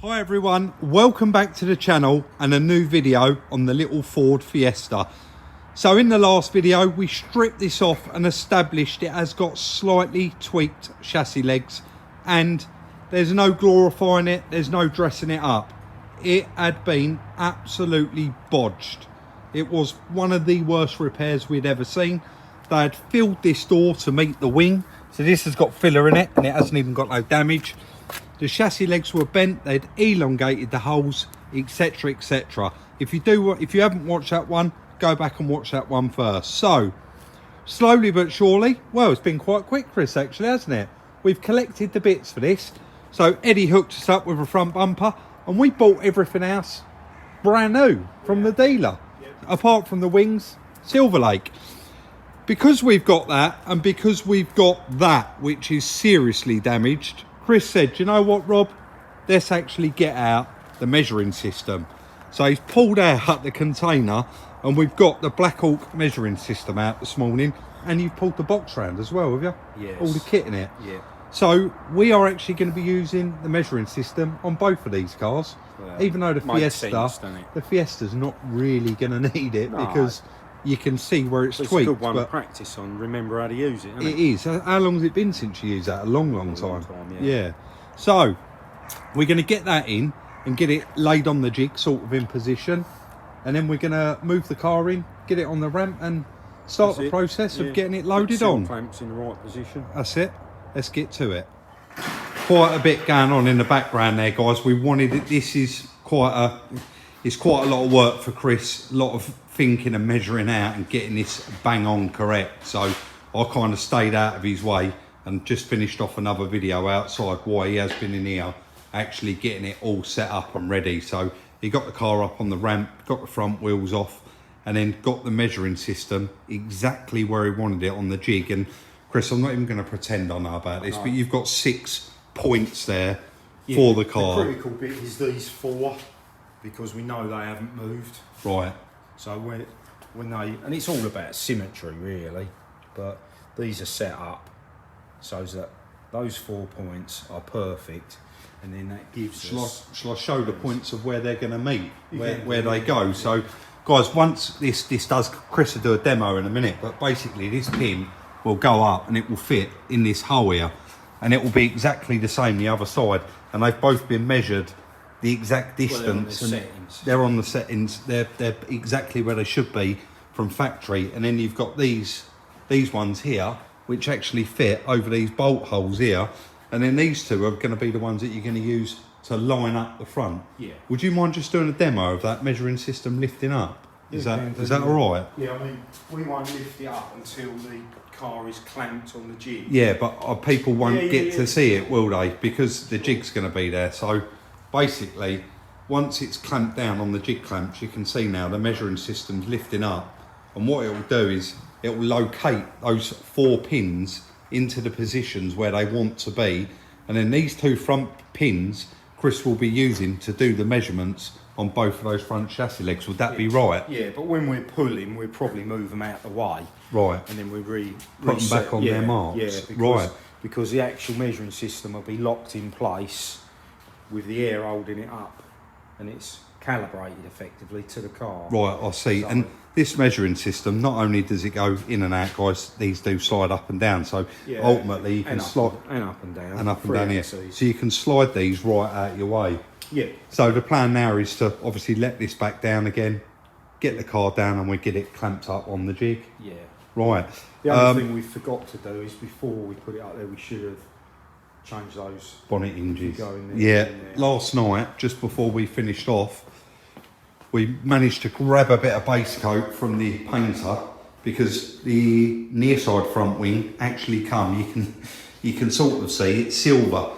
Hi everyone, welcome back to the channel and a new video on the little Ford Fiesta. So in the last video we stripped this off and established it has got slightly tweaked chassis legs, and there's no glorifying it, there's no dressing it up. It had been absolutely bodged. It was one of the worst repairs we'd ever seen. They had filled this door to meet the wing, so this has got filler in it and it hasn't even got no damage. The chassis legs were bent, they'd elongated the holes, etc, etc. If you haven't watched that one, go back and watch that one first. So slowly but surely, well, it's been quite quick, Chris, actually, hasn't it? We've collected the bits for this. So Eddie hooked us up with a front bumper and we bought everything else brand new from the dealer, apart from the wings, Silver Lake. Because we've got that, and because we've got that which is seriously damaged, Chris said, you know what, Rob, let's actually get out the measuring system. So he's pulled out the container and we've got the Black Hawk measuring system out this morning, and you've pulled the box round as well, have you? Yes. All the kit in it. Yeah. So we are actually going to be using the measuring system on both of these cars, well, even though the Fiesta, sense, the Fiesta's not really going to need it, because you can see where it's tweaked. It's a good one to practice on, remember how to use it, isn't it? It is. How long has it been since you used that? A long time. Yeah. So we're going to get that in and get it laid on the jig, sort of in position, and then we're going to move the car in, get it on the ramp and start the process of getting it loaded on. Clamps in the right position. That's it. Let's get to it. Quite a bit going on in the background there, guys. We wanted it. This is quite a lot of work for Chris, a lot of thinking and measuring out and getting this bang on correct. So I kind of stayed out of his way and just finished off another video outside while he has been in here actually getting it all set up and ready. So he got the car up on the ramp, got the front wheels off, and then got the measuring system exactly where he wanted it on the jig. And Chris, I'm not even going to pretend I know about this, but you've got 6 points there for the car. The critical bit is these 4, because we know they haven't moved. Right. So when they, and it's all about symmetry really, but these are set up so that those 4 points are perfect, and then that gives us... Shall I show the points of where they're going to meet, where they go? So guys, once this does, Chris will do a demo in a minute, but basically this pin will go up and it will fit in this hole here, and it will be exactly the same the other side, and they've both been measured the exact distance, and they're on the settings. They're exactly where they should be from factory. And then you've got these ones here which actually fit over these bolt holes here, and then these 2 are going to be the ones that you're going to use to line up the front. Yeah. Would you mind just doing a demo of that measuring system lifting up? Is that all right? Yeah, I mean, we won't lift it up until the car is clamped on the jig. Yeah, but people won't get to see it, will they? Because the jig's going to be there. So basically, once it's clamped down on the jig clamps, you can see now the measuring system's lifting up, and what it will do is it will locate those 4 pins into the positions where they want to be, and then these 2 front pins Chris will be using to do the measurements on both of those front chassis legs. Would that be right? Yeah, but when we're pulling, we'll probably move them out the way. Right. And then we put them back on their marks. Yeah, because the actual measuring system will be locked in place with the air holding it up, and it's calibrated effectively to the car. Right, I see. So, and this measuring system, not only does it go in and out, guys, these do slide up and down, so ultimately you can slide and up and down here, so you can slide these right out your way. Yeah. So the plan now is to obviously let this back down again, get the car down, and we get it clamped up on the jig. Yeah. Right. The other thing we forgot to do is, before we put it up there, we should have changed those bonnet hinges. Yeah. Last night, just before we finished off, we managed to grab a bit of base coat from the painter, because the near side front wing actually you can sort of see it's silver.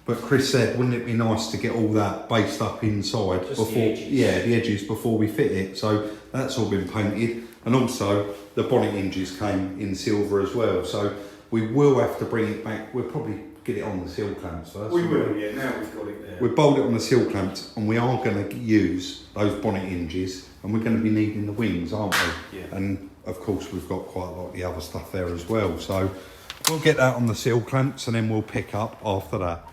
But Chris said, wouldn't it be nice to get all that based up inside before, the edges before we fit it. So that's all been painted, and also the bonnet hinges came in silver as well. So we will have to bring it back. We'll probably get it on the seal clamps first. We will, yeah. Now we've got it there. We bolt it on the seal clamps, and we are going to use those bonnet hinges, and we're going to be needing the wings, aren't we? Yeah. And of course we've got quite a lot of the other stuff there as well. So we'll get that on the seal clamps, and then we'll pick up after that.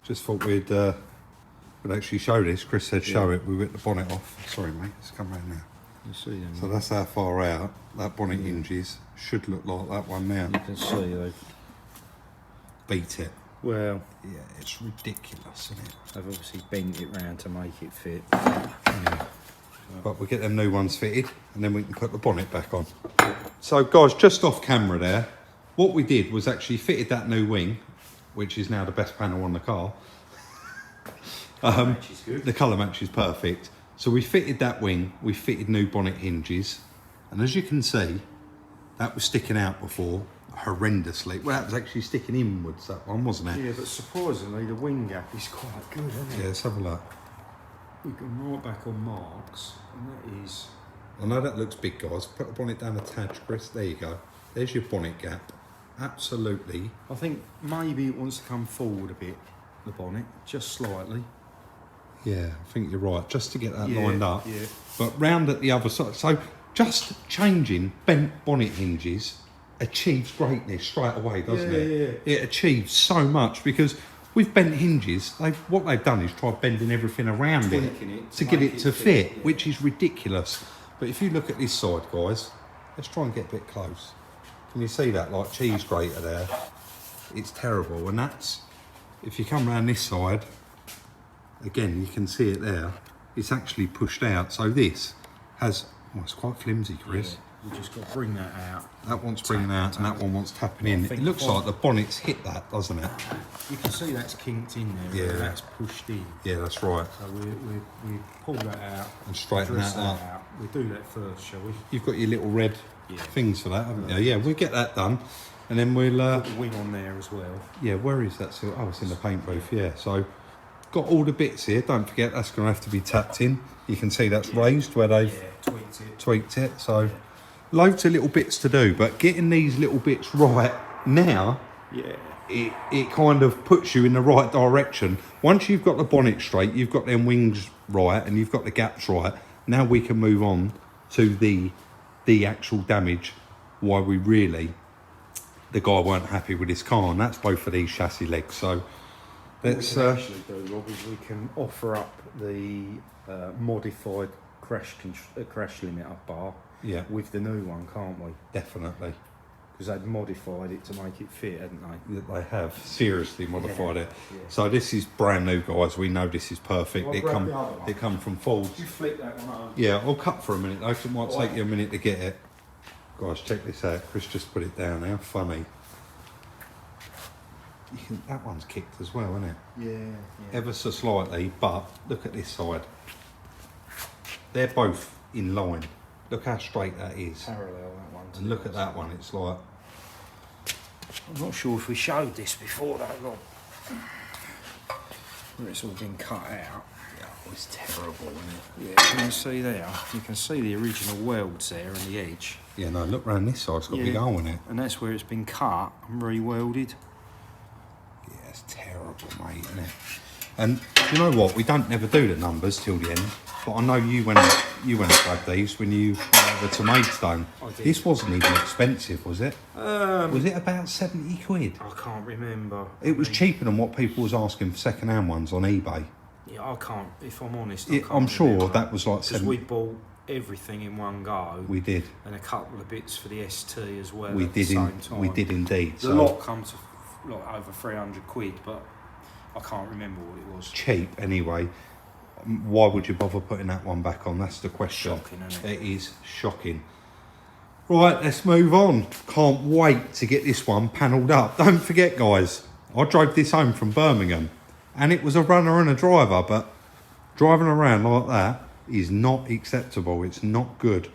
Just thought we'd actually show this. Chris said show it. We whipped the bonnet off. Sorry, mate. It's come round now. You see them? So that's how far out that bonnet hinges. Should look like that one now. You can see they've Beat it. well, Yeah, it's ridiculous, isn't it? they've obviously bent it round to make it fit. Yeah. But we'll get them new ones fitted and then we can put the bonnet back on. So guys, just off camera there, what we did was actually fitted that new wing, which is now the best panel on the car. Match is good. The colour match is perfect. So we fitted that wing, we fitted new bonnet hinges, and as you can see, that was sticking out before horrendously. Well, that was actually sticking inwards, that one, wasn't it? Yeah, but surprisingly the wing gap is quite good, isn't it? Yeah, let's have a look. We've gone right back on marks, and that is... I know that looks big, guys. Put the bonnet down a tad, Chris. There you go. There's your bonnet gap. Absolutely. I think maybe it wants to come forward a bit, the bonnet, just slightly. Yeah, I think you're right. Just to get that lined up. Yeah. But round at the other side. So just changing bent bonnet hinges achieves greatness straight away, doesn't it? Yeah. It achieves so much because with bent hinges, what they've done is try bending everything around Tweaking to get it to fit, yeah. which is ridiculous. But if you look at this side, guys, let's try and get a bit close. Can you see that, like cheese grater there? It's terrible, and that's, if you come around this side, again, you can see it there, it's actually pushed out. So this has, well, it's quite flimsy, Chris. Yeah. We just got to bring that out. That one's bringing out and that one wants tapping in. It looks like the bonnet's hit that, doesn't it? You can see that's kinked in there. Yeah. That's pushed in. Yeah, that's right. So we pull that out. And straighten dress that up. out. We'll do that first, shall we? You've got your little red Yeah. things for that, haven't you? Yeah, we'll get that done. And then we'll... Put the wing on there as well. yeah, where is that? So, oh, it's in the paint booth, yeah. So, got all the bits here. Don't forget, that's going to have to be tapped in. You can see that's raised where they've tweaked it. So, loads of little bits to do. But getting these little bits right now, Yeah. it kind of puts you in the right direction. Once you've got the bonnet straight, you've got them wings right, and you've got the gaps right, now we can move on to the actual damage, why we really, the guy weren't happy with his car, and that's both of these chassis legs. So let's What we can actually do, Rob, is we can offer up the modified crash limiter bar yeah, with the new one, can't we? definitely. Because they'd modified it to make it fit, hadn't they? They have seriously modified it. Yeah. So this is brand new, guys. We know this is perfect. Well, It grab come the other one. it come from Ford. You flip that one over. Yeah, I'll cut for a minute though, 'cause it might take Alright. you a minute to get it. Guys, check this out. Chris just put it down. How funny. That one's kicked as well, isn't it? Yeah. Ever so slightly, but look at this side. They're both in line. Look how straight that is. Parallel that one. And look at that one. It's like, I'm not sure if we showed this before though, Rob. Where it's all been cut out. oh, it's terrible, isn't it? Yeah, can you see there? You can see the original welds there on the edge. Yeah, no, look round this side. It's got a big Yeah. hole in it. And that's where it's been cut and re-welded. Yeah, it's terrible, mate, isn't it? And you know what? We don't never do the numbers till the end. But I know you went and grabbed these when you went over to Maidstone. I did. This wasn't even expensive, was it? Was it about 70 quid? I can't remember. It was cheaper than what people was asking for second-hand ones on eBay. Yeah, I can't, if I'm honest, I'm sure that was like because we bought everything in one go. We did. And a couple of bits for the ST as well. We at did. the same time. We did indeed. The lot comes to like over 300 quid, but I can't remember what it was. Cheap anyway. Why would you bother putting that one back on? That's the question. Shocking, isn't it? It is shocking. Right, let's move on. Can't wait to get this one panelled up. Don't forget, guys, I drove this home from Birmingham, and it was a runner and a driver, but driving around like that is not acceptable. It's not good.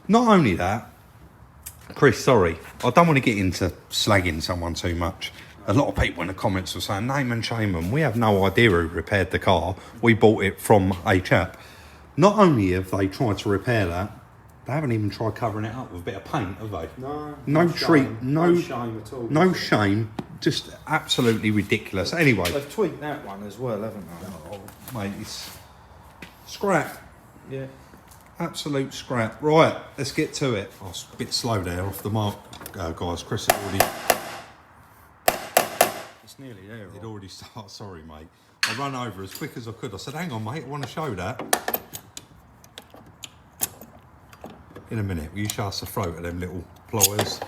Not only that, Chris, sorry, I don't want to get into slagging someone too much. A lot of people in the comments were saying, name and shame them. We have no idea who repaired the car. We bought it from a chap. Not only have they tried to repair that, they haven't even tried covering it up with a bit of paint, have they? No shame at all. No shame. Just absolutely ridiculous. Anyway, They've tweaked that one as well, haven't they? oh, mate, it's scrap. Yeah. Absolute scrap. Right, let's get to it. I was a bit slow there, off the mark, guys. Chris had already... It's It's nearly there. It already started. Sorry, mate. I ran over as quick as I could. I said, hang on, mate, I want to show that. In a minute, will you show us the throat of them little pliers?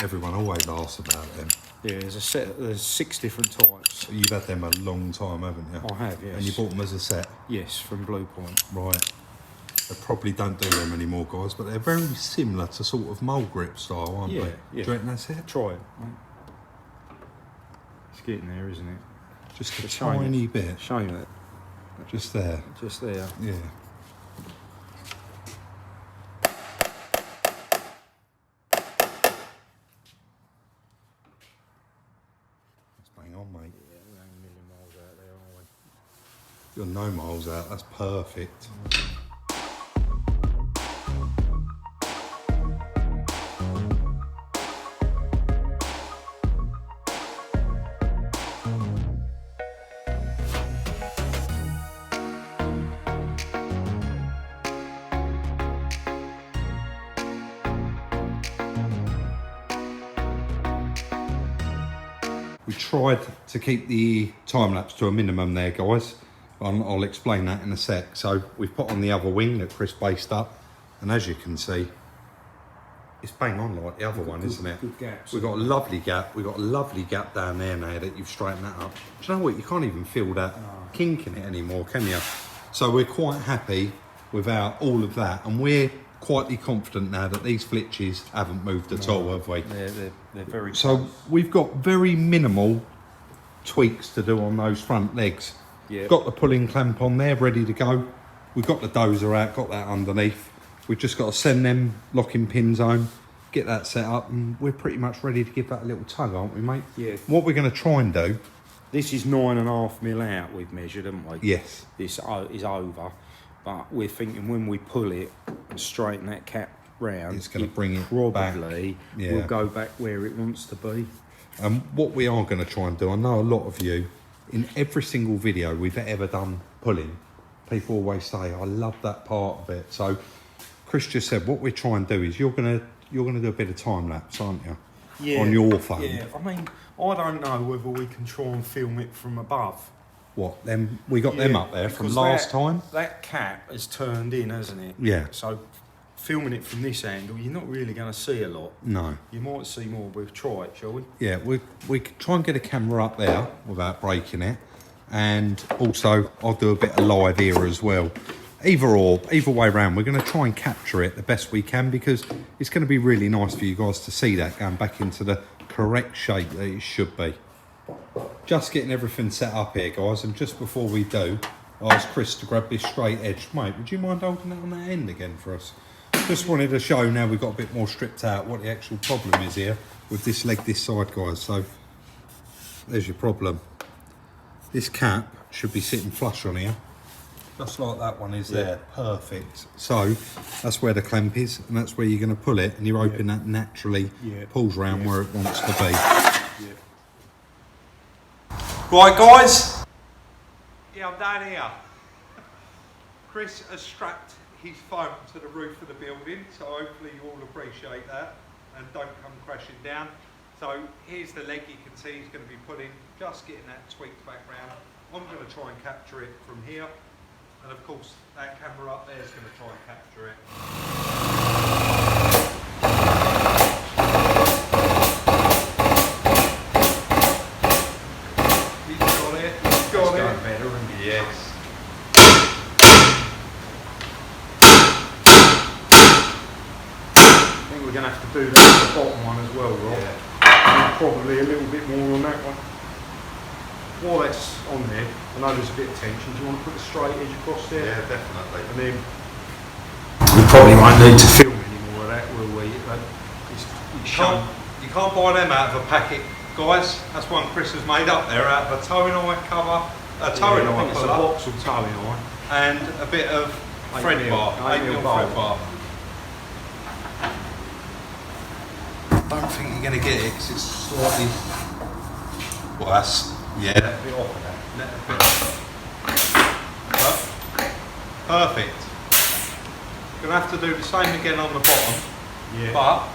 Everyone always laughs about them. Yeah, there's 6 different types. You've had them a long time, haven't you? I have, yes. And you bought them as a set? Yes, from Blue Point. Right. They probably don't do them anymore, guys, but they're very similar to sort of mole grip style, aren't they? Yeah. Do you reckon that's it? Try it, mate. It's getting there, isn't it? Just a tiny bit. Shame it. Just there. Just there. Yeah. Bang on, mate. Yeah, we ain't a million miles out there, are we? You're no miles out, that's perfect. We tried to keep the time lapse to a minimum there, guys. I'll explain that in a sec. So we've put on the other wing that Chris based up, and as you can see, it's bang on like the other one, isn't it? Good gaps. We've got a lovely gap. We've got a lovely gap down there now that you've straightened that up. Do you know what? You can't even feel that kink in it anymore, can you? So we're quite happy without all of that, and we're quietly confident now that these flitches haven't moved at all, have we? They're very So close. we've got very minimal tweaks to do on those front legs. Yeah. Got the pulling clamp on there, ready to go. We've got the dozer out, got that underneath. We've just got to send them locking pins home, get that set up, and we're pretty much ready to give that a little tug, aren't we, mate? Yeah. What we're going to try and do... This is 9.5 mil out we've measured, haven't we? Yes. This is over, but we're thinking when we pull it and straighten that cap round, It's going to bring it probably back. Yeah. will go back where it wants to be. And what we are going to try and do, I know a lot of you, in every single video we've ever done pulling, people always say, I love that part of it. So Chris just said, what we're trying to do is you're going to do a bit of time lapse, aren't you? Yeah. On your phone. Yeah, I mean, I don't know whether we can try and film it from above. What, them? We got them up there from because last time? That cap has turned in, hasn't it? Yeah. So filming it from this angle, you're not really going to see a lot. No. You might see more, but we'll try it, shall we? Yeah, we could try and get a camera up there without breaking it. And also, I'll do a bit of live here as well. Either way around, we're going to try and capture it the best we can, because it's going to be really nice for you guys to see that going back into the correct shape that it should be. Just getting everything set up here, guys, and just before we do, I asked Chris to grab this straight edge. Mate, would you mind holding that on that end again for us? Just wanted to show now we've got a bit more stripped out what the actual problem is here with this leg this side, guys. So there's your problem. This cap should be sitting flush on here, just like that one is there. Perfect. So that's where the clamp is, and that's where you're going to pull it, and you're hoping that naturally pulls around where it wants to be. Right, guys. Yeah, I'm down here. Chris has strapped his phone to the roof of the building, so hopefully you all appreciate that and don't come crashing down. So here's the leg you can see he's going to be putting, just getting that tweaked back round. I'm going to try and capture it from here, and of course that camera up there is going to try and capture it. He's got it, he's got it. Better, isn't it? Yes. I think we're going to have to do that with the bottom one as well, Rob. Yeah. And probably a little bit more on that one. While that's on there, I know there's a bit of tension. Do you want to put the straight edge across there? Yeah, definitely. And then we probably won't need to film any more of that, will we? You can't buy them out of a packet, guys. That's one Chris has made up there out of a towing eye cover, a towing eye it's a puller, Vauxhall towing eye. and a bit of thread 8mm, bar, 8mm thread bar. Don't think you're going to get it because it's slightly. Well, that's yeah. Let a bit off of that. Let a bit. Perfect. Gonna have to do the same again on the bottom. Yeah. But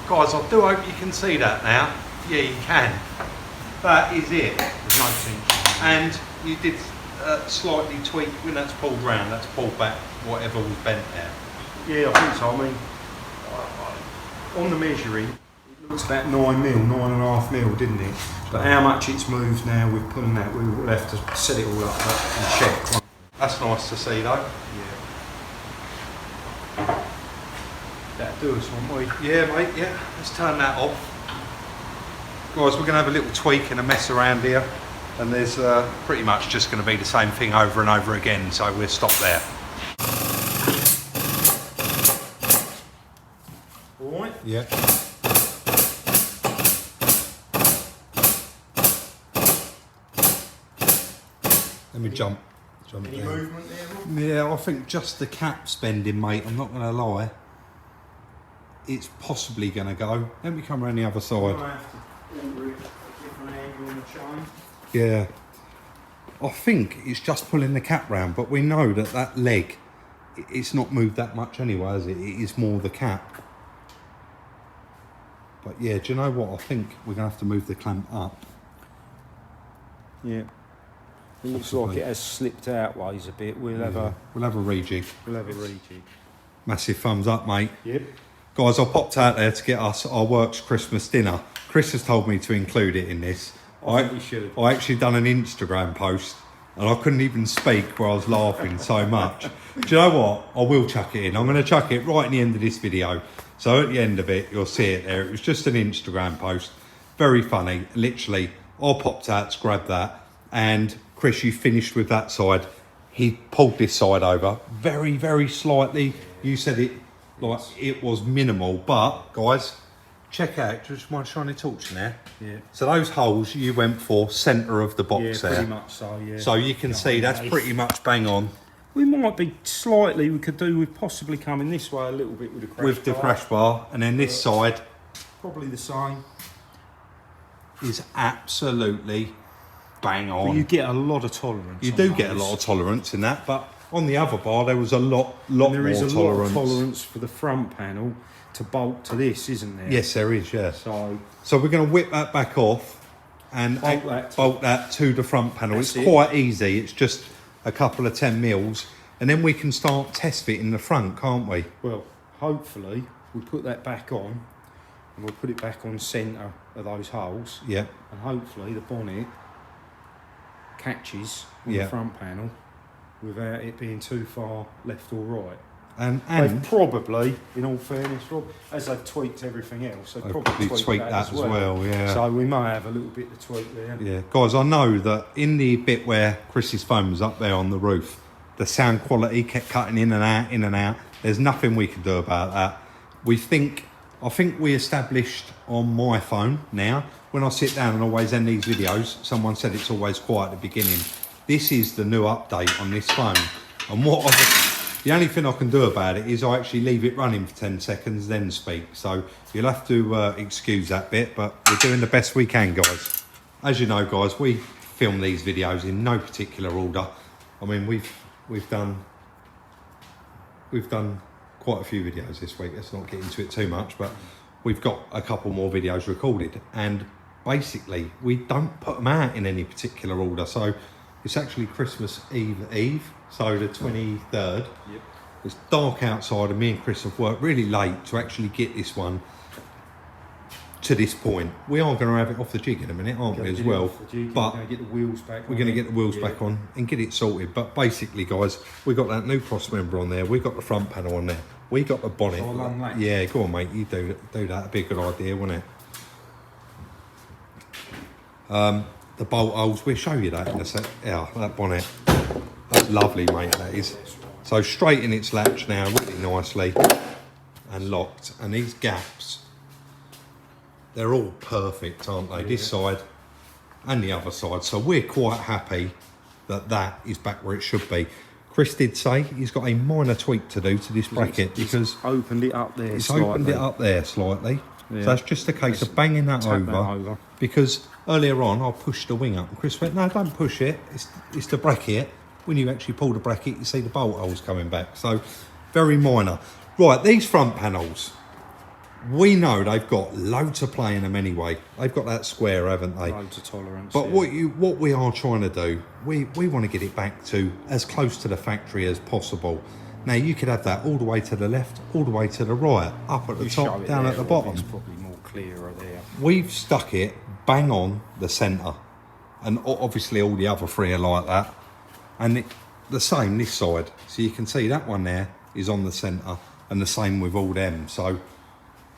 guys, I do hope you can see that now. Yeah, you can. that is it. There's no tension. And you did slightly tweak when that's pulled round, that's pulled back whatever was bent there. Yeah, I think so. I mean, on the measuring, it looks about 9 mil, 9.5 mil, didn't it? But how much it's moved now with pulling that, we will have to set it all up and check. That's nice to see though. Yeah. That'll do us, won't we? Yeah, mate, yeah. Let's turn that off. Guys, we're going to have a little tweak and a mess around here. And there's pretty much just going to be the same thing over and over again. So we'll stop there. All right? Yeah. Let me jump Any down. movement there, Rob? Yeah, I think just the cap bending, mate. I'm not going to lie. It's possibly going to go. Let me come around the other side. I have to order it a different angle on the chain. Yeah. I think it's just pulling the cap round, but we know that that leg, it's not moved that much anyway, is it? It is more the cap. But yeah, do you know what? I think we're going to have to move the clamp up. Yeah. It looks like it has slipped out ways a bit. We'll have a rejig. We'll have a rejig. Massive thumbs up, mate. Yep. Guys, I popped out there to get us our works Christmas dinner. Chris has told me to include it in this. I think we should. I actually done an Instagram post and I couldn't even speak where I was laughing so much. Do you know what? I will chuck it in. I'm going to chuck it right at the end of this video. So at the end of it, you'll see it there. It was just an Instagram post. Very funny. Literally, I popped out to grab that. And Chris, you finished with that side. He pulled this side over very, very slightly. You said it like it was minimal. But, guys, check out. Just mind shining torch in there. Yeah. So those holes you went for centre of the box there. Pretty much so, yeah. So you can see that's pretty much bang on. We might be slightly, we could do with possibly coming this way a little bit with the crash bar. With the crash bar. And then this side Probably the same. is absolutely bang on. But you get a lot of tolerance. You on do those. get a lot of tolerance in that, but on the other bar there was a lot more There is a tolerance. lot of tolerance for the front panel to bolt to this, isn't there? Yes, there is, yeah. So we're going to whip that back off and bolt that to the front panel. That's It's it. quite easy. It's just a couple of 10 mils, and then we can start test fitting the front, can't we? well, hopefully we put that back on and we'll put it back on centre of those holes. Yeah. And hopefully the bonnet catches on Yeah. the front panel without it being too far left or right. And They've probably, in all fairness, Rob, as they've tweaked everything else, they've probably tweaked that as well. yeah. So we may have a little bit to tweak there. Yeah, guys, I know that in the bit where Chris's phone was up there on the roof, the sound quality kept cutting in and out, in and out. There's nothing we can do about that. I think we established on my phone now, when I sit down and always end these videos, someone said it's always quiet at the beginning. This is the new update on this phone. And the only thing I can do about it is I actually leave it running for 10 seconds, then speak. So you'll have to excuse that bit, but we're doing the best we can, guys. As you know, guys, we film these videos in no particular order. I mean, we've done quite a few videos this week. Let's not get into it too much, but we've got a couple more videos recorded, and basically we don't put them out in any particular order. So it's actually Christmas Eve, so the 23rd. Yep. It's dark outside and me and Chris have worked really late to actually get this one to this point. We are going to have it off the jig in a minute, aren't we, as well? But We're we're going to get the wheels back on. going to get the wheels back on and get it sorted. But basically, guys, we got that new cross member on there. We got the front panel on there. We got the bonnet. So I'll unlatch. Yeah, go on, mate. You do that. That'd be a good idea, wouldn't it? The bolt holes. We'll show you that in a sec. Yeah, that bonnet. That's lovely, mate. That is. So straight in its latch now, really nicely, and locked. And these gaps, they're all perfect, aren't they? Yeah. This side and the other side. So we're quite happy that that is back where it should be. Chris did say he's got a minor tweak to do to this bracket because opened it up there. It's slightly. opened it up there slightly. Yeah. So that's just a case of banging that over. Because earlier on I pushed the wing up and Chris went, no, don't push it. It's the bracket. When you actually pull the bracket, you see the bolt holes coming back. So very minor. Right, these front panels. We know they've got loads of play in them anyway. They've got that square, haven't they? Loads of tolerance. But yeah. what we are trying to do, we want to get it back to as close to the factory as possible. Now you could have that all the way to the left, all the way to the right, up at the top, down at the bottom. It's probably more clearer there. We've stuck it bang on the centre, and obviously all the other three are like that. And the same this side. So you can see that one there is on the centre, and the same with all them. So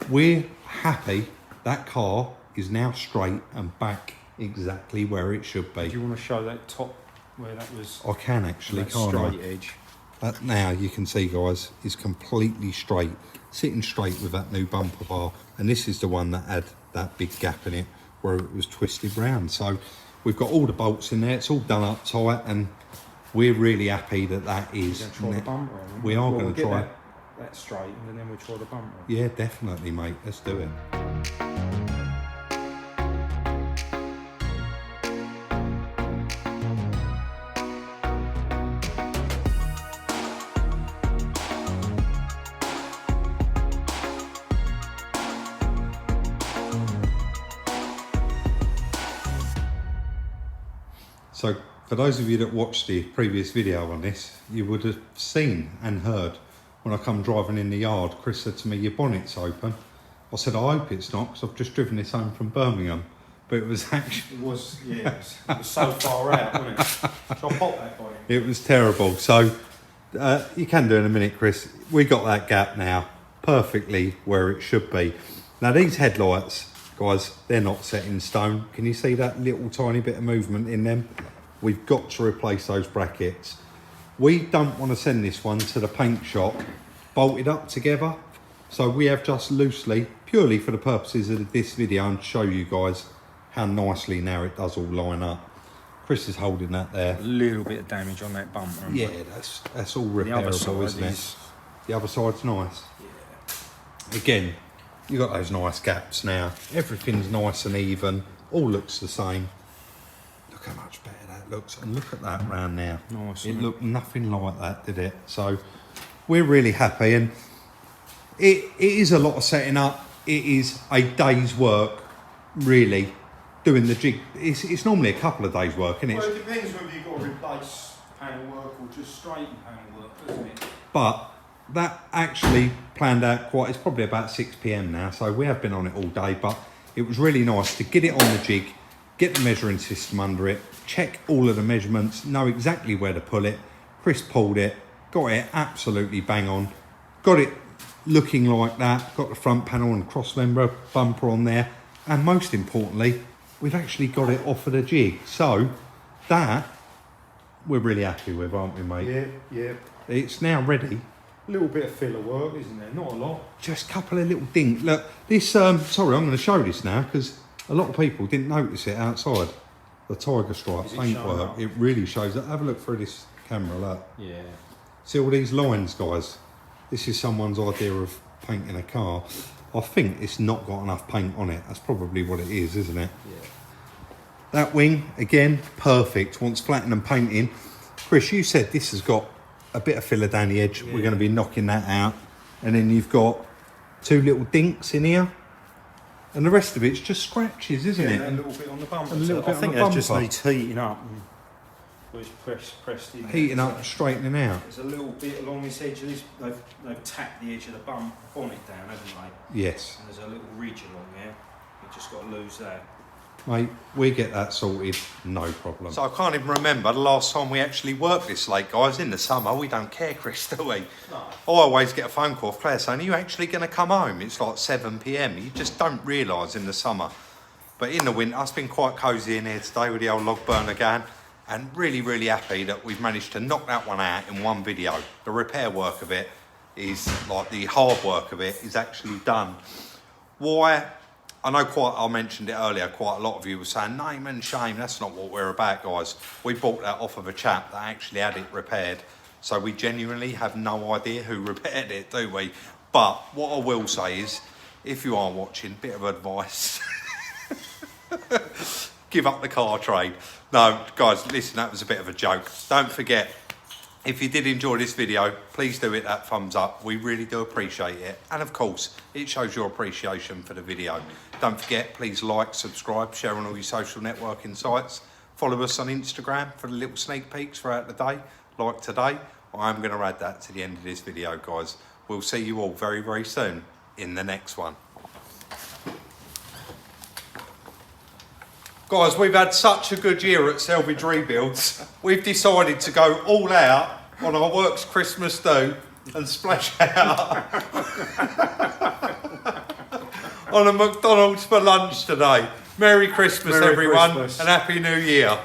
we're happy that car is now straight and back exactly where it should be. Do you want to show that top where that was? I can actually, that can't straight I? edge. That now you can see, guys, is completely straight, sitting straight with that new bumper bar. And this is the one that had that big gap in it where it was twisted round. So we've got all the bolts in there, it's all done up tight, and we're really happy that that is. Try the bumper on. We are going to try that straight, and then we'll try the bumper on. Yeah, definitely, mate. Let's do it. So for those of you that watched the previous video on this, you would have seen and heard when I come driving in the yard, Chris said to me, your bonnet's open. I said, I hope it's not, because I've just driven this home from Birmingham. But it was actually... It was, yeah, it was so far out, wasn't it? Shall I pop that bonnet? It was terrible. So you can do in a minute, Chris. We got that gap now perfectly where it should be. Now these headlights, guys, they're not set in stone. Can you see that little tiny bit of movement in them? We've got to replace those brackets. We don't want to send this one to the paint shop bolted up together. So we have just loosely, purely for the purposes of this video and to show you guys how nicely now it does all line up. Chris is holding that there. A little bit of damage on that bumper. Yeah, that's all repairable, isn't it? The other side's nice. Yeah. Again, you got those nice gaps now. Everything's nice and even. All looks the same. Look how much better that looks. And look at that round now. Nice. It looked nothing like that, did it? So we're really happy. And it is a lot of setting up. It is a day's work, really, doing the jig. It's normally a couple of days' work, isn't it? Well, it depends whether you've got to replace panel work or just straighten panel work, doesn't it? But that actually planned out quite, it's probably about 6 PM now, so we have been on it all day, but it was really nice to get it on the jig, get the measuring system under it, check all of the measurements, know exactly where to pull it. Chris pulled it, got it absolutely bang on, got it looking like that, got the front panel and cross member bumper on there, and most importantly, we've actually got it off of the jig. So that we're really happy with, aren't we, mate? Yeah, yeah. It's now ready. A little bit of filler work, isn't there? Not a lot. Just a couple of little dings. Look, this, sorry, I'm going to show this now because a lot of people didn't notice it outside. The tiger stripe paintwork, it really shows that. Have a look through this camera, look. Yeah. See all these lines, guys? This is someone's idea of painting a car. I think it's not got enough paint on it. That's probably what it is, isn't it? Yeah. That wing, again, perfect. Wants flattening and painting. Chris, you said this has got a bit of filler down the edge. Yeah. We're going to be knocking that out. And then you've got two little dinks in here. And the rest of it's just scratches, isn't it? And a little bit on the bumper. A little bit I think that just needs heating up. Where it's pressed in. Heating up and straightening out. There's a little bit along this edge of this. They've tapped the edge of the bonnet down, haven't they? Yes. And there's a little ridge along there. You've just got to lose that. Mate, we get that sorted, no problem. So I can't even remember the last time we actually worked this late, guys. In the summer, we don't care, Chris, do we? No. I always get a phone call off Claire saying, are you actually going to come home? It's like 7 PM. You just don't realise in the summer. But in the winter, it's been quite cosy in here today with the old log burner going. And really, really happy that we've managed to knock that one out in one video. The repair work of it is, like the hard work of it, is actually done. Why? I know I mentioned it earlier, quite a lot of you were saying, name and shame, that's not what we're about, guys. We bought that off of a chap that actually had it repaired. So we genuinely have no idea who repaired it, do we? But what I will say is, if you are watching, bit of advice. Give up the car trade. No, guys, listen, that was a bit of a joke. Don't forget, If you did enjoy this video, please do hit that thumbs up. We really do appreciate it. And of course, it shows your appreciation for the video. Don't forget, please like, subscribe, share on all your social networking sites. Follow us on Instagram for the little sneak peeks throughout the day. Like today, I'm going to add that to the end of this video, guys. We'll see you all very, very soon in the next one. Guys, we've had such a good year at Salvage Rebuilds. We've decided to go all out on our works Christmas do and splash out on a McDonald's for lunch today. Merry Christmas, everyone, and Happy New Year.